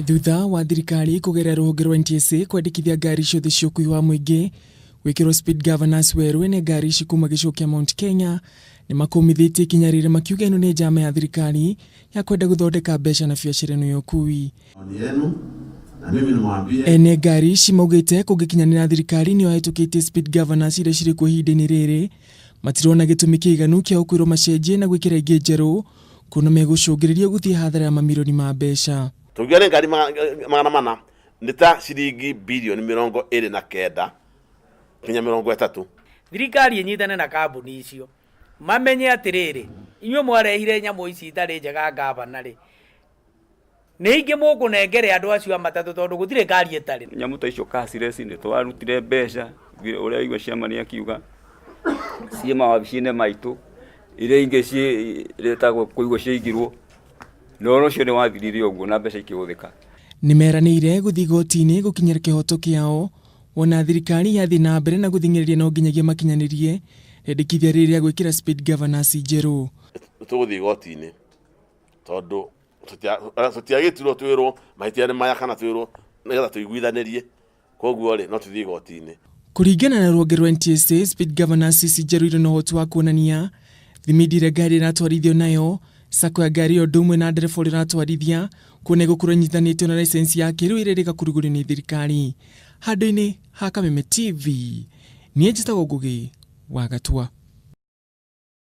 Thutha wa thirikari kugerera ruhonge rwa NTSA kwendikithia ngari ciothe cia ũkui wa mũingĩ gwikirwo speed governance werũ ene ngari ici kuma gicigo kia Mount Kenya ni makumithitie ikinya makiuga ino ni njama ya thirikari ya kwenda guthondeka mbeca na biacara ino ya ũkui. Ene ngari ici maugite kũngĩkinyanĩra na thirikari ni yahetukitie speed governance iria ciĩkuo ihinda-ini rĩrĩ matirona gitumi kĩiganu kia ũkwĩrwo macenjie na gwĩkĩra ingĩ njeru kuona megũcũngĩrĩria gũthiĩ hathara ya mamirioni ma mbeca. Tugere ngari magana mana nita ciringi bilioni 29 kinya 30. Thirikari inyitane na kambuni icio mamenye atiriri inyuĩ mwarehire nyamũ ici itarĩ njega ngavana ri nĩ ingĩ mũkũnengere andũ acio matatũ tondũ gũtirĩ ngari ĩtarĩ nyamũ ta icio cashless nĩ twarutire mbeca ũrĩa igwa ciamani akiuga ciĩ mawabici-inĩ maitũ iria ingĩ ciĩtagwo kwoguo ciaigirwo no cio nĩ wathirire ũguo na mbeca ikĩhũthĩka. Nimeranĩire gũthiĩ igoti-ini gũkinyĩra kĩhoto kĩao wona thirikari yathi na mbere na gũthing'ĩrĩria no nginyagia makinyaniirie riendikithia rĩrĩ rĩa gwĩkĩra speed governance njeru. Tũgũthiĩ igoti-ini tondũ tũtiagĩtirwo twĩrwo mahĩtia nĩ maya kana twĩrwo nĩgetha tũiguithanĩrie kwoguo rĩ no tũthiĩ igoti-ini. Kũringana na ruhonge rwa NTSA speed governance ici njeru irĩ na ũhoti wa kuonania thimindi ĩrĩa ngari ĩratwarithio nayo sako ya ngari o ndũmwe na ndereba ũrĩa ũratwarithia kuona gũkorwo nyithanĩtio na license ya kĩrĩu ĩrĩa ĩrĩgakurugũrio nĩ thirikari. Handũ-inĩ ha Kameme TV niĩ njĩtagwo Ngugi wa Gatua.